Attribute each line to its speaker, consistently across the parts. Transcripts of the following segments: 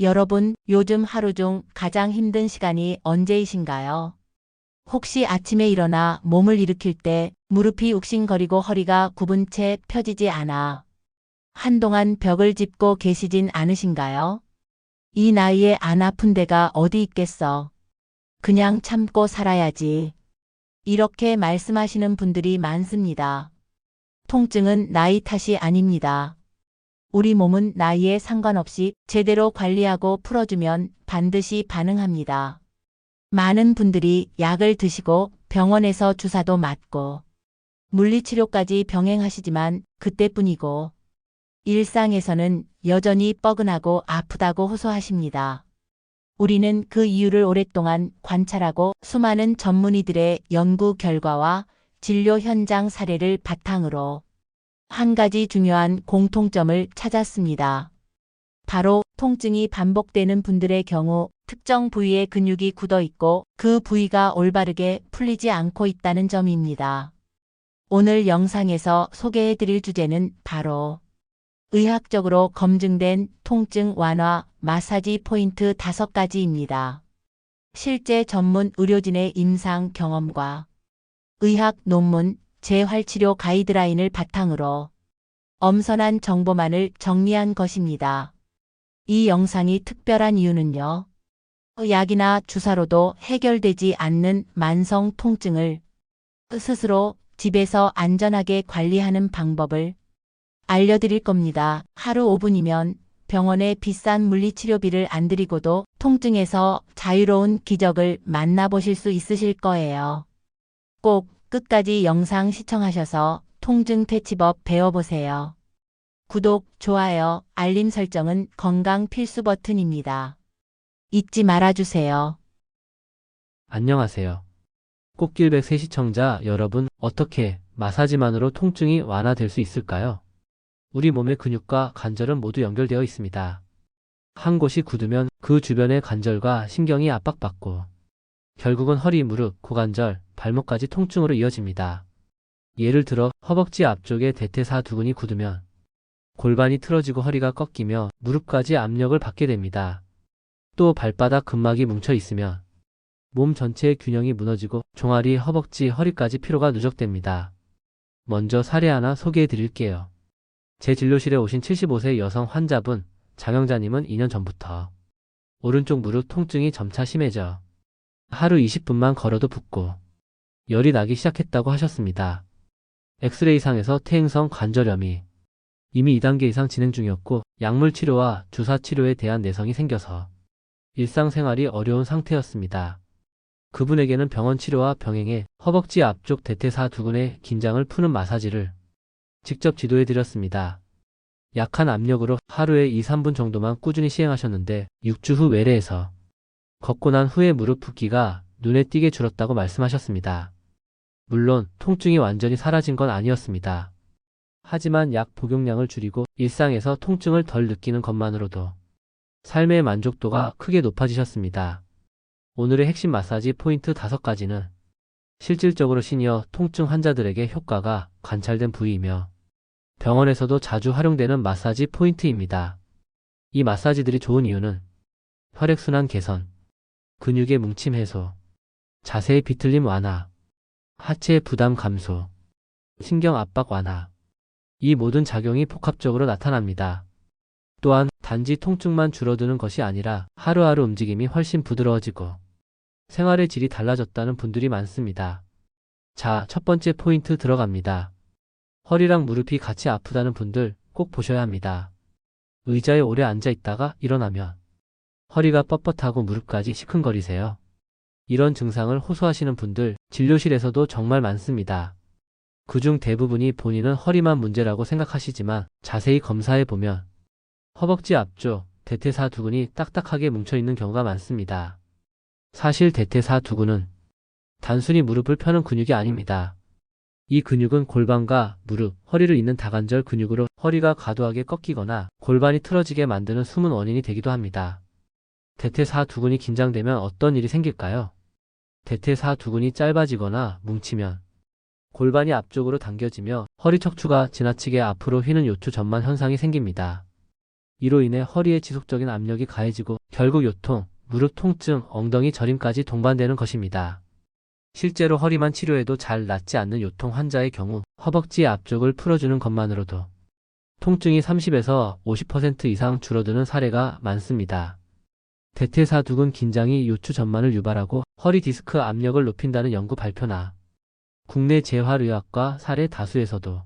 Speaker 1: 여러분, 요즘 하루 중 가장 힘든 시간이 언제이신가요? 혹시 아침에 일어나 몸을 일으킬 때 무릎이 욱신거리고 허리가 굽은 채 펴지지 않아 한동안 벽을 짚고 계시진 않으신가요? 이 나이에 안 아픈 데가 어디 있겠어. 그냥 참고 살아야지. 이렇게 말씀하시는 분들이 많습니다. 통증은 나이 탓이 아닙니다. 우리 몸은 나이에 상관없이 제대로 관리하고 풀어주면 반드시 반응합니다. 많은 분들이 약을 드시고 병원에서 주사도 맞고 물리치료까지 병행하시지만 그때뿐이고 일상에서는 여전히 뻐근하고 아프다고 호소하십니다. 우리는 그 이유를 오랫동안 관찰하고 수많은 전문의들의 연구 결과와 진료 현장 사례를 바탕으로 한 가지 중요한 공통점을 찾았습니다. 바로 통증이 반복되는 분들의 경우 특정 부위에 근육이 굳어 있고 그 부위가 올바르게 풀리지 않고 있다는 점입니다. 오늘 영상에서 소개해 드릴 주제는 바로 의학적으로 검증된 통증 완화 마사지 포인트 5가지입니다. 실제 전문 의료진의 임상 경험과 의학 논문, 재활치료 가이드라인을 바탕으로 엄선한 정보만을 정리한 것입니다. 이 영상이 특별한 이유는요. 약이나 주사로도 해결되지 않는 만성 통증을 스스로 집에서 안전하게 관리하는 방법을 알려드릴 겁니다. 하루 5분이면 병원에 비싼 물리치료비를 안 들이고도 통증에서 자유로운 기적을 만나보실 수 있으실 거예요. 꼭 끝까지 영상 시청하셔서 통증 퇴치법 배워보세요. 구독, 좋아요, 알림 설정은 건강 필수 버튼입니다. 잊지 말아주세요.
Speaker 2: 안녕하세요. 꽃길백3 시청자 여러분, 어떻게 마사지만으로 통증이 완화될 수 있을까요? 우리 몸의 근육과 관절은 모두 연결되어 있습니다. 한 곳이 굳으면 그 주변의 관절과 신경이 압박받고 결국은 허리, 무릎, 고관절, 발목까지 통증으로 이어집니다. 예를 들어 허벅지 앞쪽에 대퇴사두근이 굳으면 골반이 틀어지고 허리가 꺾이며 무릎까지 압력을 받게 됩니다. 또 발바닥 근막이 뭉쳐 있으면 몸 전체의 균형이 무너지고 종아리, 허벅지, 허리까지 피로가 누적됩니다. 먼저 사례 하나 소개해 드릴게요. 제 진료실에 오신 75세 여성 환자분, 장영자님은 2년 전부터 오른쪽 무릎 통증이 점차 심해져 하루 20분만 걸어도 붓고 열이 나기 시작했다고 하셨습니다. 엑스레이상에서 퇴행성 관절염이 이미 2단계 이상 진행 중이었고 약물 치료와 주사 치료에 대한 내성이 생겨서 일상생활이 어려운 상태였습니다. 그분에게는 병원 치료와 병행해 허벅지 앞쪽 대퇴사두근의 긴장을 푸는 마사지를 직접 지도해 드렸습니다. 약한 압력으로 하루에 2~3분 정도만 꾸준히 시행하셨는데 6주 후 외래에서 걷고 난 후에 무릎 붓기가 눈에 띄게 줄었다고 말씀하셨습니다. 물론 통증이 완전히 사라진 건 아니었습니다. 하지만 약 복용량을 줄이고 일상에서 통증을 덜 느끼는 것만으로도 삶의 만족도가 크게 높아지셨습니다. 오늘의 핵심 마사지 포인트 5가지는 실질적으로 시니어 통증 환자들에게 효과가 관찰된 부위이며 병원에서도 자주 활용되는 마사지 포인트입니다. 이 마사지들이 좋은 이유는 혈액순환 개선, 근육의 뭉침 해소, 자세의 비틀림 완화, 하체 부담 감소, 신경 압박 완화, 이 모든 작용이 복합적으로 나타납니다. 또한 단지 통증만 줄어드는 것이 아니라 하루하루 움직임이 훨씬 부드러워지고 생활의 질이 달라졌다는 분들이 많습니다. 자, 첫 번째 포인트 들어갑니다. 허리랑 무릎이 같이 아프다는 분들 꼭 보셔야 합니다. 의자에 오래 앉아 있다가 일어나면 허리가 뻣뻣하고 무릎까지 시큰거리세요. 이런 증상을 호소하시는 분들 진료실에서도 정말 많습니다. 그중 대부분이 본인은 허리만 문제라고 생각하시지만 자세히 검사해보면 허벅지 앞쪽 대퇴사두근이 딱딱하게 뭉쳐있는 경우가 많습니다. 사실 대퇴사두근은 단순히 무릎을 펴는 근육이 아닙니다. 이 근육은 골반과 무릎, 허리를 잇는 다관절 근육으로 허리가 과도하게 꺾이거나 골반이 틀어지게 만드는 숨은 원인이 되기도 합니다. 대퇴사두근이 긴장되면 어떤 일이 생길까요? 대퇴사두근이 짧아지거나 뭉치면 골반이 앞쪽으로 당겨지며 허리 척추가 지나치게 앞으로 휘는 요추 전만 현상이 생깁니다. 이로 인해 허리에 지속적인 압력이 가해지고 결국 요통, 무릎 통증, 엉덩이 저림까지 동반되는 것입니다. 실제로 허리만 치료해도 잘 낫지 않는 요통 환자의 경우 허벅지 앞쪽을 풀어주는 것만으로도 통증이 30에서 50% 이상 줄어드는 사례가 많습니다. 대퇴사두근 긴장이 요추 전만을 유발하고 허리 디스크 압력을 높인다는 연구 발표나 국내 재활의학과 사례 다수에서도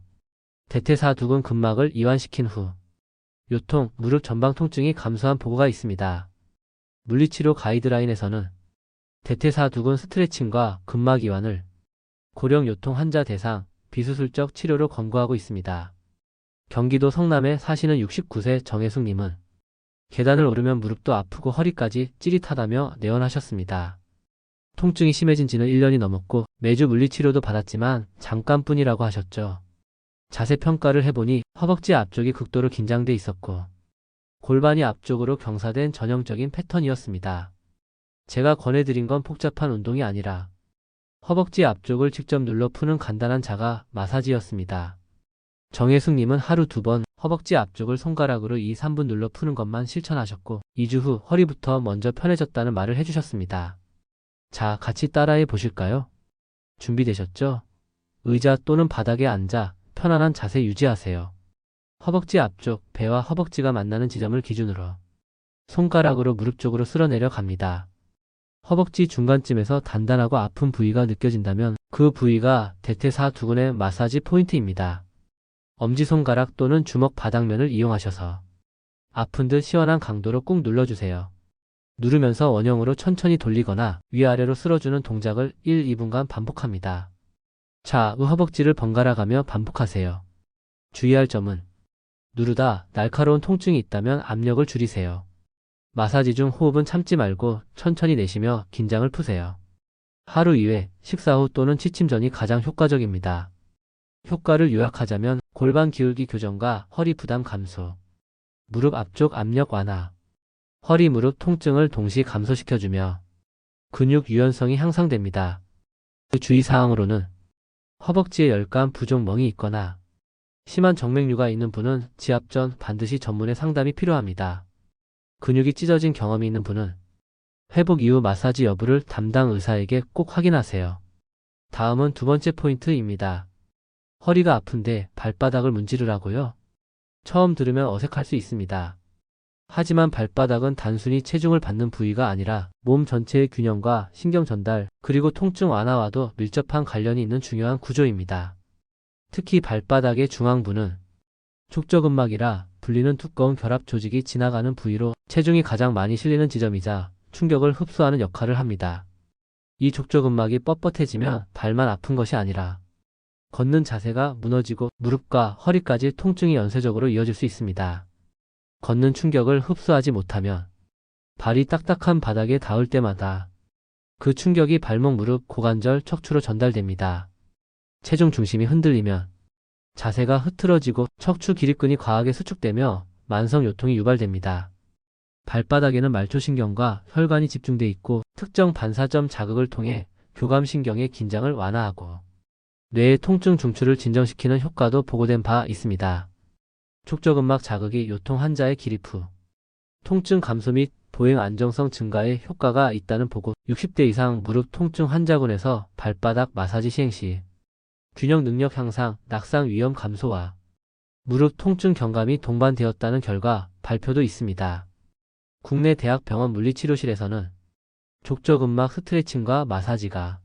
Speaker 2: 대퇴사두근 근막을 이완시킨 후 요통, 무릎 전방 통증이 감소한 보고가 있습니다. 물리치료 가이드라인에서는 대퇴사두근 스트레칭과 근막 이완을 고령 요통 환자 대상 비수술적 치료로 권고하고 있습니다. 경기도 성남에 사시는 69세 정혜숙님은 계단을 오르면 무릎도 아프고 허리까지 찌릿하다며 내원하셨습니다. 통증이 심해진 지는 1년이 넘었고 매주 물리치료도 받았지만 잠깐뿐이라고 하셨죠. 자세 평가를 해보니 허벅지 앞쪽이 극도로 긴장돼 있었고 골반이 앞쪽으로 경사된 전형적인 패턴이었습니다. 제가 권해드린 건 복잡한 운동이 아니라 허벅지 앞쪽을 직접 눌러 푸는 간단한 자가 마사지였습니다. 정혜숙님은 하루 2번 허벅지 앞쪽을 손가락으로 2-3분 눌러 푸는 것만 실천하셨고 2주 후 허리부터 먼저 편해졌다는 말을 해주셨습니다. 자, 같이 따라해 보실까요? 준비되셨죠? 의자 또는 바닥에 앉아 편안한 자세 유지하세요. 허벅지 앞쪽, 배와 허벅지가 만나는 지점을 기준으로 손가락으로 무릎 쪽으로 쓸어내려 갑니다. 허벅지 중간쯤에서 단단하고 아픈 부위가 느껴진다면 그 부위가 대퇴사두근의 마사지 포인트입니다. 엄지손가락 또는 주먹 바닥면을 이용하셔서 아픈 듯 시원한 강도로 꾹 눌러주세요. 누르면서 원형으로 천천히 돌리거나 위아래로 쓸어주는 동작을 1-2분간 반복합니다. 좌우 허벅지를 번갈아 가며 반복하세요. 주의할 점은 누르다 날카로운 통증이 있다면 압력을 줄이세요. 마사지 중 호흡은 참지 말고 천천히 내쉬며 긴장을 푸세요. 하루 2회, 식사 후 또는 취침 전이 가장 효과적입니다. 효과를 요약하자면 골반 기울기 교정과 허리 부담 감소, 무릎 앞쪽 압력 완화, 허리 무릎 통증을 동시 감소시켜주며 근육 유연성이 향상됩니다. 주의사항으로는 허벅지에 열감 부종 멍이 있거나 심한 정맥류가 있는 분은 지압 전 반드시 전문의 상담이 필요합니다. 근육이 찢어진 경험이 있는 분은 회복 이후 마사지 여부를 담당 의사에게 꼭 확인하세요. 다음은 2번째 포인트입니다. 허리가 아픈데 발바닥을 문지르라고요? 처음 들으면 어색할 수 있습니다. 하지만 발바닥은 단순히 체중을 받는 부위가 아니라 몸 전체의 균형과 신경 전달, 그리고 통증 완화와도 밀접한 관련이 있는 중요한 구조입니다. 특히 발바닥의 중앙부는 족저근막이라 불리는 두꺼운 결합 조직이 지나가는 부위로 체중이 가장 많이 실리는 지점이자 충격을 흡수하는 역할을 합니다. 이 족저근막이 뻣뻣해지면 발만 아픈 것이 아니라 걷는 자세가 무너지고 무릎과 허리까지 통증이 연쇄적으로 이어질 수 있습니다. 걷는 충격을 흡수하지 못하면 발이 딱딱한 바닥에 닿을 때마다 그 충격이 발목, 무릎, 고관절, 척추로 전달됩니다. 체중 중심이 흔들리면 자세가 흐트러지고 척추 기립근이 과하게 수축되며 만성 요통이 유발됩니다. 발바닥에는 말초신경과 혈관이 집중돼 있고 특정 반사점 자극을 통해 교감신경의 긴장을 완화하고 뇌의 통증 중추를 진정시키는 효과도 보고된 바 있습니다. 족저근막 자극이 요통 환자의 기립 후 통증 감소 및 보행 안정성 증가에 효과가 있다는 보고 60대 이상 무릎 통증 환자군에서 발바닥 마사지 시행 시 균형 능력 향상, 낙상 위험 감소와 무릎 통증 경감이 동반되었다는 결과 발표도 있습니다. 국내 대학병원 물리치료실에서는 족저근막 스트레칭과 마사지가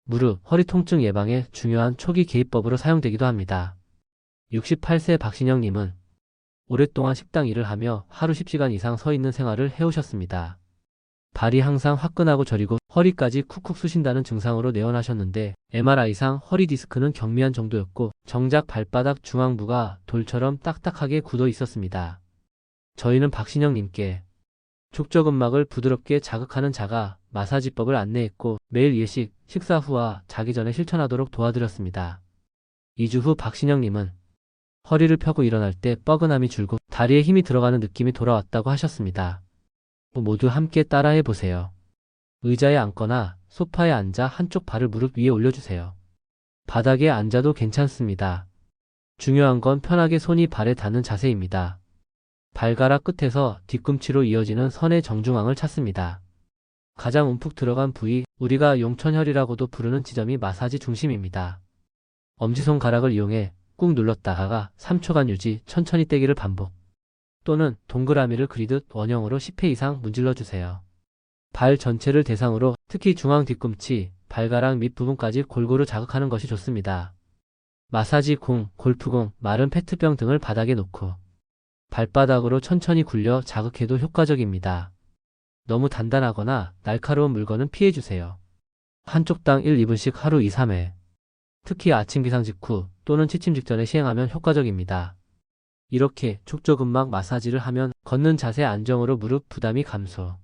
Speaker 2: 무릎, 허리 통증 예방에 중요한 초기 개입법으로 사용되기도 합니다. 68세 박신영님은 오랫동안 식당 일을 하며 하루 10시간 이상 서 있는 생활을 해오셨습니다. 발이 항상 화끈하고 저리고 허리까지 쿡쿡 쑤신다는 증상으로 내원하셨는데 MRI상 허리 디스크는 경미한 정도였고 정작 발바닥 중앙부가 돌처럼 딱딱하게 굳어 있었습니다. 저희는 박신영님께 족저근막을 부드럽게 자극하는 자가 마사지법을 안내했고 매일 예식, 식사 후와 자기 전에 실천하도록 도와드렸습니다. 2주 후 박신영님은 허리를 펴고 일어날 때 뻐근함이 줄고 다리에 힘이 들어가는 느낌이 돌아왔다고 하셨습니다. 모두 함께 따라해 보세요. 의자에 앉거나 소파에 앉아 한쪽 발을 무릎 위에 올려주세요. 바닥에 앉아도 괜찮습니다. 중요한 건 편하게 손이 발에 닿는 자세입니다. 발가락 끝에서 뒤꿈치로 이어지는 선의 정중앙을 찾습니다. 가장 움푹 들어간 부위, 우리가 용천혈이라고도 부르는 지점이 마사지 중심입니다. 엄지손가락을 이용해 꾹 눌렀다가 3초간 유지, 천천히 떼기를 반복. 또는 동그라미를 그리듯 원형으로 10회 이상 문질러 주세요. 발 전체를 대상으로 특히 중앙 뒤꿈치, 발가락 밑부분까지 골고루 자극하는 것이 좋습니다. 마사지 공, 골프공, 마른 페트병 등을 바닥에 놓고 발바닥으로 천천히 굴려 자극해도 효과적입니다. 너무 단단하거나 날카로운 물건은 피해주세요. 한쪽당 1, 2분씩 하루 2, 3회. 특히 아침 기상 직후 또는 취침 직전에 시행하면 효과적입니다. 이렇게 족저근막 마사지를 하면 걷는 자세 안정으로 무릎 부담이 감소,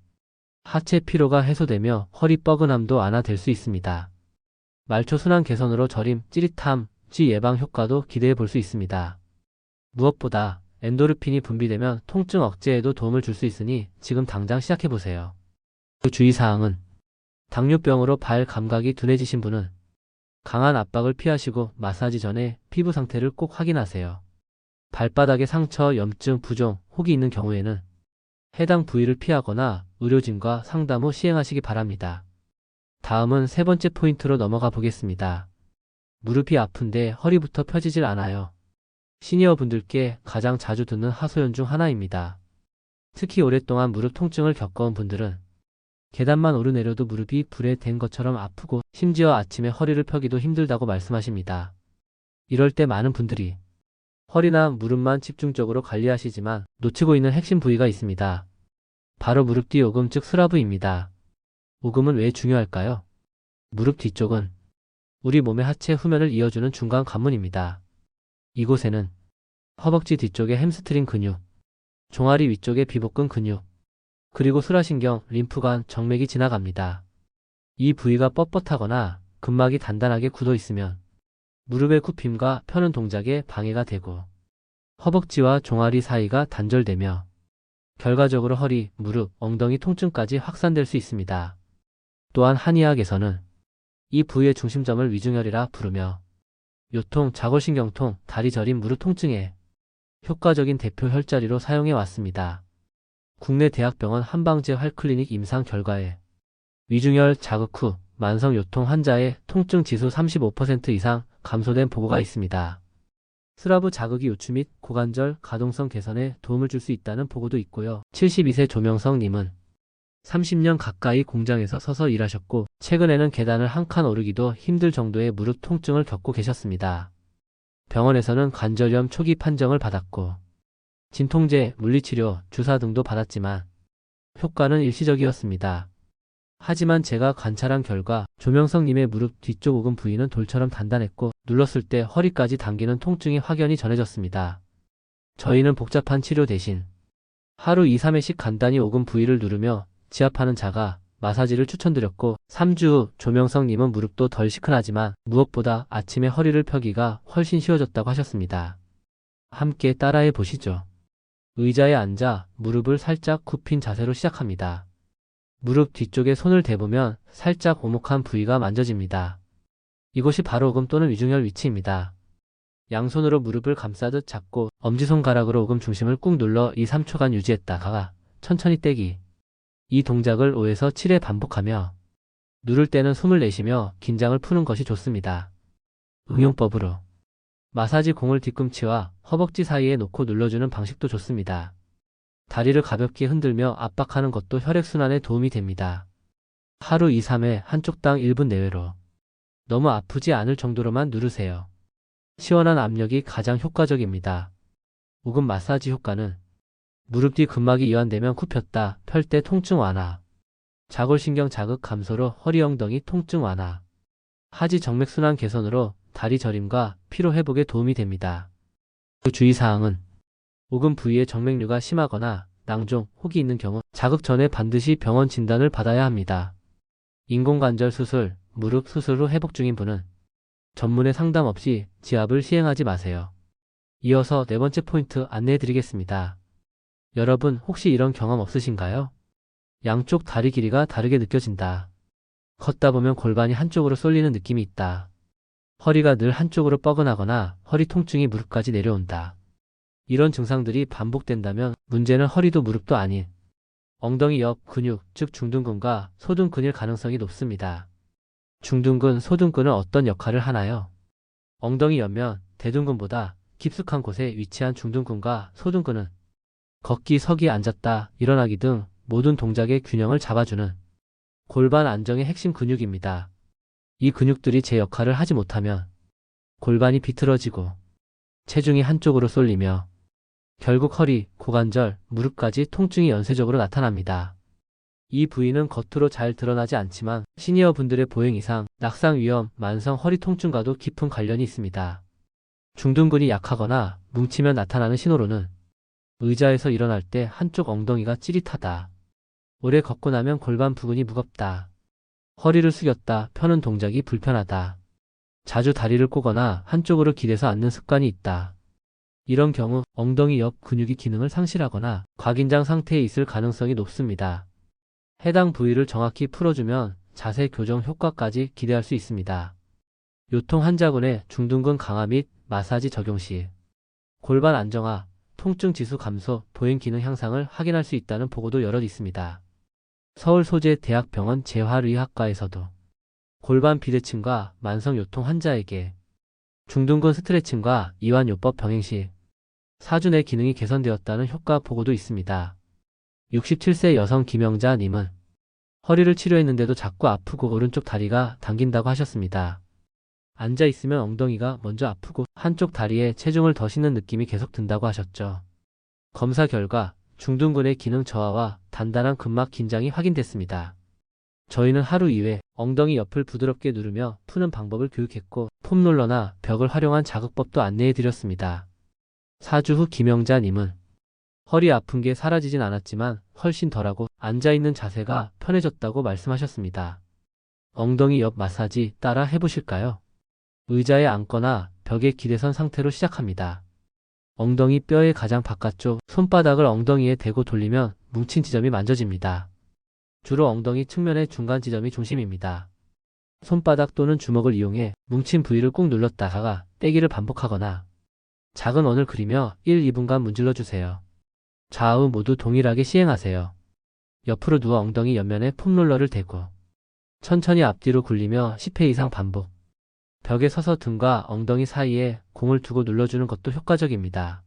Speaker 2: 하체 피로가 해소되며 허리 뻐근함도 완화될 수 있습니다. 말초 순환 개선으로 저림, 찌릿함, 쥐 예방 효과도 기대해 볼 수 있습니다. 무엇보다 엔도르핀이 분비되면 통증 억제에도 도움을 줄 수 있으니 지금 당장 시작해 보세요. 주의사항은 당뇨병으로 발 감각이 둔해지신 분은 강한 압박을 피하시고 마사지 전에 피부 상태를 꼭 확인하세요. 발바닥에 상처, 염증, 부종, 혹이 있는 경우에는 해당 부위를 피하거나 의료진과 상담 후 시행하시기 바랍니다. 다음은 세 번째 포인트로 넘어가 보겠습니다. 무릎이 아픈데 허리부터 펴지질 않아요. 시니어분들께 가장 자주 듣는 하소연 중 하나입니다. 특히 오랫동안 무릎 통증을 겪어온 분들은 계단만 오르내려도 무릎이 불에 댄 것처럼 아프고 심지어 아침에 허리를 펴기도 힘들다고 말씀하십니다. 이럴 때 많은 분들이 허리나 무릎만 집중적으로 관리하시지만 놓치고 있는 핵심 부위가 있습니다. 바로 무릎 뒤 오금 즉 스라브입니다. 오금은 왜 중요할까요? 무릎 뒤쪽은 우리 몸의 하체 후면을 이어주는 중간 관문입니다. 이곳에는 허벅지 뒤쪽의 햄스트링 근육, 종아리 위쪽의 비복근 근육, 그리고 수라신경, 림프관, 정맥이 지나갑니다. 이 부위가 뻣뻣하거나 근막이 단단하게 굳어 있으면 무릎의 굽힘과 펴는 동작에 방해가 되고 허벅지와 종아리 사이가 단절되며 결과적으로 허리, 무릎, 엉덩이 통증까지 확산될 수 있습니다. 또한 한의학에서는 이 부위의 중심점을 위중혈이라 부르며 요통, 자골신경통, 다리 저림, 무릎 통증에 효과적인 대표 혈자리로 사용해 왔습니다. 국내 대학병원 한방제 활클리닉 임상 결과에 위중혈 자극 후 만성 요통 환자의 통증 지수 35% 이상 감소된 보고가 있습니다. 스라브 자극이 요추 및 고관절 가동성 개선에 도움을 줄 수 있다는 보고도 있고요. 72세 조명성님은 30년 가까이 공장에서 서서 일하셨고 최근에는 계단을 한 칸 오르기도 힘들 정도의 무릎 통증을 겪고 계셨습니다. 병원에서는 관절염 초기 판정을 받았고 진통제, 물리치료, 주사 등도 받았지만 효과는 일시적이었습니다. 하지만 제가 관찰한 결과 조명성님의 무릎 뒤쪽 오금 부위는 돌처럼 단단했고 눌렀을 때 허리까지 당기는 통증이 확연히 전해졌습니다. 저희는 복잡한 치료 대신 하루 2, 3회씩 간단히 오금 부위를 누르며 지압하는 자가 마사지를 추천드렸고 3주 후 조명성님은 무릎도 덜 시큰하지만 무엇보다 아침에 허리를 펴기가 훨씬 쉬워졌다고 하셨습니다. 함께 따라해 보시죠. 의자에 앉아 무릎을 살짝 굽힌 자세로 시작합니다. 무릎 뒤쪽에 손을 대보면 살짝 오목한 부위가 만져집니다. 이곳이 바로 오금 또는 위중혈 위치입니다. 양손으로 무릎을 감싸듯 잡고 엄지손가락으로 오금 중심을 꾹 눌러 2, 3초간 유지했다가 천천히 떼기. 이 동작을 5에서 7회 반복하며 누를 때는 숨을 내쉬며 긴장을 푸는 것이 좋습니다. 응용법으로 마사지 공을 뒤꿈치와 허벅지 사이에 놓고 눌러주는 방식도 좋습니다. 다리를 가볍게 흔들며 압박하는 것도 혈액순환에 도움이 됩니다. 하루 2, 3회 한쪽당 1분 내외로 너무 아프지 않을 정도로만 누르세요. 시원한 압력이 가장 효과적입니다. 오금 마사지 효과는 무릎 뒤 근막이 이완되면 굽혔다, 펼 때 통증 완화, 자골신경 자극 감소로 허리 엉덩이 통증 완화, 하지 정맥순환 개선으로 다리 저림과 피로 회복에 도움이 됩니다. 그 주의사항은 오금 부위에 정맥류가 심하거나 낭종, 혹이 있는 경우 자극 전에 반드시 병원 진단을 받아야 합니다. 인공관절 수술, 무릎 수술 후 회복 중인 분은 전문의 상담 없이 지압을 시행하지 마세요. 이어서 네 번째 포인트 안내해 드리겠습니다. 여러분 혹시 이런 경험 없으신가요? 양쪽 다리 길이가 다르게 느껴진다. 걷다 보면 골반이 한쪽으로 쏠리는 느낌이 있다. 허리가 늘 한쪽으로 뻐근하거나 허리 통증이 무릎까지 내려온다. 이런 증상들이 반복된다면 문제는 허리도 무릎도 아닌 엉덩이 옆 근육, 즉 중둔근과 소둔근일 가능성이 높습니다. 중둔근, 소둔근은 어떤 역할을 하나요? 엉덩이 옆면 대둔근보다 깊숙한 곳에 위치한 중둔근과 소둔근은 걷기, 서기, 앉았다, 일어나기 등 모든 동작의 균형을 잡아주는 골반 안정의 핵심 근육입니다. 이 근육들이 제 역할을 하지 못하면 골반이 비틀어지고 체중이 한쪽으로 쏠리며 결국 허리, 고관절, 무릎까지 통증이 연쇄적으로 나타납니다. 이 부위는 겉으로 잘 드러나지 않지만 시니어 분들의 보행 이상, 낙상 위험, 만성 허리 통증과도 깊은 관련이 있습니다. 중둔근이 약하거나 뭉치면 나타나는 신호로는 의자에서 일어날 때 한쪽 엉덩이가 찌릿하다. 오래 걷고 나면 골반 부근이 무겁다. 허리를 숙였다 펴는 동작이 불편하다. 자주 다리를 꼬거나 한쪽으로 기대서 앉는 습관이 있다. 이런 경우 엉덩이 옆 근육이 기능을 상실하거나 과긴장 상태에 있을 가능성이 높습니다. 해당 부위를 정확히 풀어주면 자세 교정 효과까지 기대할 수 있습니다. 요통 환자군의 중둔근 강화 및 마사지 적용 시 골반 안정화, 통증 지수 감소, 보행 기능 향상을 확인할 수 있다는 보고도 여럿 있습니다. 서울 소재 대학병원 재활의학과에서도 골반 비대칭과 만성 요통 환자에게 중둔근 스트레칭과 이완요법 병행 시 4주 내 기능이 개선되었다는 효과 보고도 있습니다. 67세 여성 김영자님은 허리를 치료했는데도 자꾸 아프고 오른쪽 다리가 당긴다고 하셨습니다. 앉아있으면 엉덩이가 먼저 아프고 한쪽 다리에 체중을 더 싣는 느낌이 계속 든다고 하셨죠. 검사 결과 중둔근의 기능 저하와 단단한 근막 긴장이 확인됐습니다. 저희는 하루 2회 엉덩이 옆을 부드럽게 누르며 푸는 방법을 교육했고 폼롤러나 벽을 활용한 자극법도 안내해드렸습니다. 4주 후 김영자님은 허리 아픈 게 사라지진 않았지만 훨씬 덜하고 앉아있는 자세가 편해졌다고 말씀하셨습니다. 엉덩이 옆 마사지 따라 해보실까요? 의자에 앉거나 벽에 기대선 상태로 시작합니다. 엉덩이 뼈의 가장 바깥쪽 손바닥을 엉덩이에 대고 돌리면 뭉친 지점이 만져집니다. 주로 엉덩이 측면의 중간 지점이 중심입니다. 손바닥 또는 주먹을 이용해 뭉친 부위를 꾹 눌렀다가 떼기를 반복하거나 작은 원을 그리며 1, 2분간 문질러 주세요. 좌우 모두 동일하게 시행하세요. 옆으로 누워 엉덩이 옆면에 폼롤러를 대고 천천히 앞뒤로 굴리며 10회 이상 반복. 벽에 서서 등과 엉덩이 사이에 공을 두고 눌러주는 것도 효과적입니다.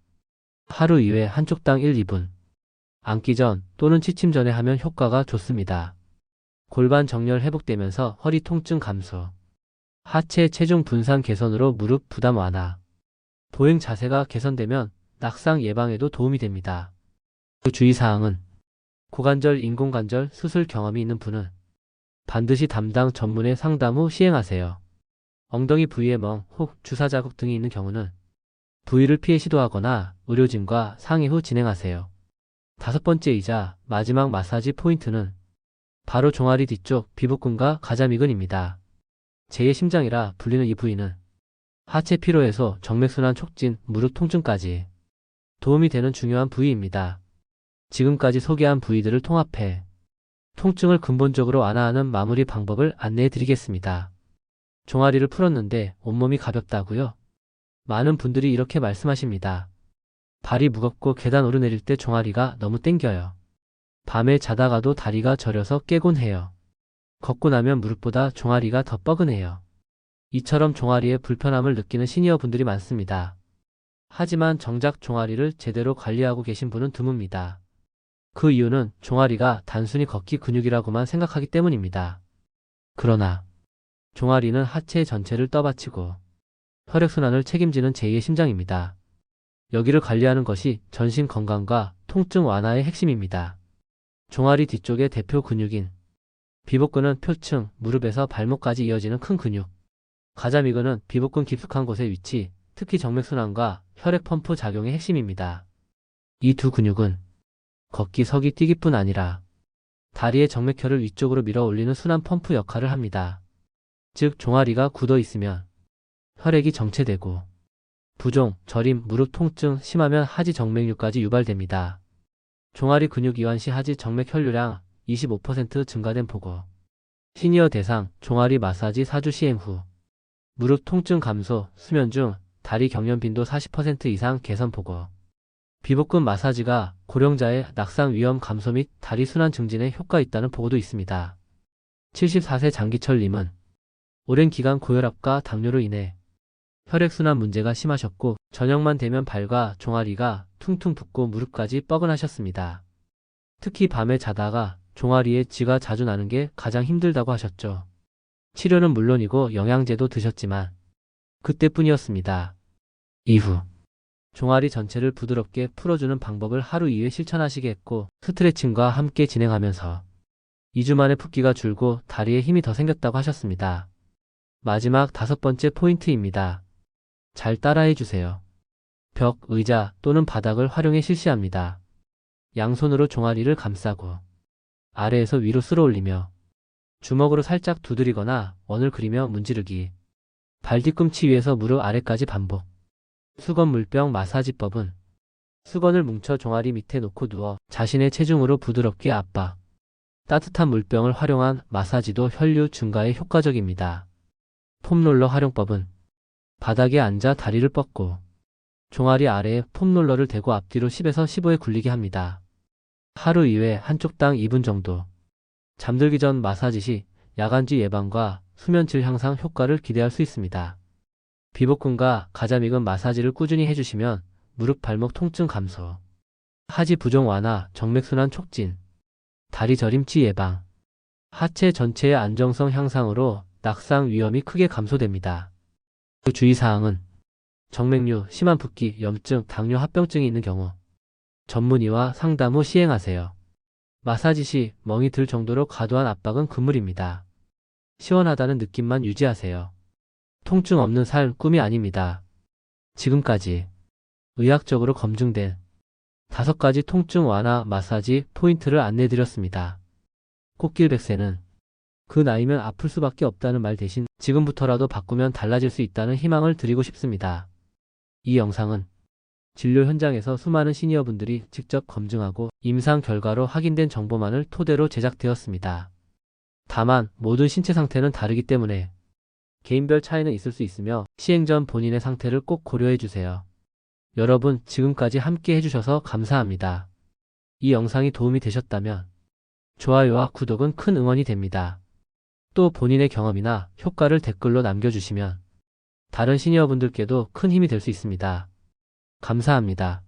Speaker 2: 하루 2회 한쪽당 1, 2분. 앉기 전 또는 취침 전에 하면 효과가 좋습니다. 골반 정렬 회복되면서 허리 통증 감소. 하체 체중 분산 개선으로 무릎 부담 완화. 보행 자세가 개선되면 낙상 예방에도 도움이 됩니다. 주의사항은 고관절, 인공관절 수술 경험이 있는 분은 반드시 담당 전문의 상담 후 시행하세요. 엉덩이 부위에 멍, 혹, 주사 자국 등이 있는 경우는 부위를 피해 시도하거나 의료진과 상의 후 진행하세요. 5번째이자 마지막 마사지 포인트는 바로 종아리 뒤쪽 비복근과 가자미근입니다. 제2의 심장이라 불리는 이 부위는 하체 피로 해소, 정맥순환 촉진, 무릎 통증까지 도움이 되는 중요한 부위입니다. 지금까지 소개한 부위들을 통합해 통증을 근본적으로 완화하는 마무리 방법을 안내해 드리겠습니다. 종아리를 풀었는데 온몸이 가볍다고요? 많은 분들이 이렇게 말씀하십니다. 발이 무겁고 계단 오르내릴 때 종아리가 너무 땡겨요. 밤에 자다가도 다리가 저려서 깨곤 해요. 걷고 나면 무릎보다 종아리가 더 뻐근해요. 이처럼 종아리에 불편함을 느끼는 시니어 분들이 많습니다. 하지만 정작 종아리를 제대로 관리하고 계신 분은 드뭅니다. 그 이유는 종아리가 단순히 걷기 근육이라고만 생각하기 때문입니다. 그러나 종아리는 하체 전체를 떠받치고 혈액순환을 책임지는 제2의 심장입니다. 여기를 관리하는 것이 전신 건강과 통증 완화의 핵심입니다. 종아리 뒤쪽의 대표 근육인 비복근은 표층, 무릎에서 발목까지 이어지는 큰 근육. 가자미근은 비복근 깊숙한 곳에 위치, 특히 정맥순환과 혈액 펌프 작용의 핵심입니다. 이 두 근육은 걷기, 서기, 뛰기뿐 아니라 다리의 정맥혈을 위쪽으로 밀어 올리는 순환 펌프 역할을 합니다. 즉 종아리가 굳어 있으면 혈액이 정체되고 부종, 저림, 무릎 통증, 심하면 하지 정맥류까지 유발됩니다. 종아리 근육 이완 시 하지 정맥 혈류량 25% 증가된 보고. 시니어 대상 종아리 마사지 4주 시행 후 무릎 통증 감소, 수면 중 다리 경련 빈도 40% 이상 개선 보고. 비복근 마사지가 고령자의 낙상 위험 감소 및 다리 순환 증진에 효과 있다는 보고도 있습니다. 74세 장기철님은 오랜 기간 고혈압과 당뇨로 인해 혈액순환 문제가 심하셨고 저녁만 되면 발과 종아리가 퉁퉁 붓고 무릎까지 뻐근하셨습니다. 특히 밤에 자다가 종아리에 쥐가 자주 나는 게 가장 힘들다고 하셨죠. 치료는 물론이고 영양제도 드셨지만 그때뿐이었습니다. 이후 종아리 전체를 부드럽게 풀어주는 방법을 하루 2회 실천하시게 했고 스트레칭과 함께 진행하면서 2주 만에 붓기가 줄고 다리에 힘이 더 생겼다고 하셨습니다. 마지막 5번째 포인트입니다. 잘 따라해 주세요. 벽, 의자 또는 바닥을 활용해 실시합니다. 양손으로 종아리를 감싸고 아래에서 위로 쓸어 올리며 주먹으로 살짝 두드리거나 원을 그리며 문지르기. 발 뒤꿈치 위에서 무릎 아래까지 반복. 수건 물병 마사지법은 수건을 뭉쳐 종아리 밑에 놓고 누워 자신의 체중으로 부드럽게 압박. 따뜻한 물병을 활용한 마사지도 혈류 증가에 효과적입니다. 폼롤러 활용법은 바닥에 앉아 다리를 뻗고 종아리 아래에 폼롤러를 대고 앞뒤로 10에서 15회 굴리게 합니다. 하루 2회 한쪽당 2분 정도. 잠들기 전 마사지 시 야간쥐 예방과 수면 질 향상 효과를 기대할 수 있습니다. 비복근과 가자미근 마사지를 꾸준히 해주시면 무릎 발목 통증 감소, 하지 부종 완화, 정맥순환 촉진, 다리 저림치 예방, 하체 전체의 안정성 향상으로 낙상 위험이 크게 감소됩니다. 그 주의사항은 정맥류, 심한 붓기, 염증, 당뇨 합병증이 있는 경우 전문의와 상담 후 시행하세요. 마사지 시 멍이 들 정도로 과도한 압박은 금물입니다. 시원하다는 느낌만 유지하세요. 통증 없는 삶 꿈이 아닙니다. 지금까지 의학적으로 검증된 5가지 통증 완화 마사지 포인트를 안내드렸습니다. 꽃길 100세는 그 나이면 아플 수밖에 없다는 말 대신 지금부터라도 바꾸면 달라질 수 있다는 희망을 드리고 싶습니다. 이 영상은 진료 현장에서 수많은 시니어분들이 직접 검증하고 임상 결과로 확인된 정보만을 토대로 제작되었습니다. 다만 모든 신체 상태는 다르기 때문에 개인별 차이는 있을 수 있으며 시행 전 본인의 상태를 꼭 고려해 주세요. 여러분 지금까지 함께 해주셔서 감사합니다. 이 영상이 도움이 되셨다면 좋아요와 구독은 큰 응원이 됩니다. 또 본인의 경험이나 효과를 댓글로 남겨주시면 다른 시니어분들께도 큰 힘이 될 수 있습니다. 감사합니다.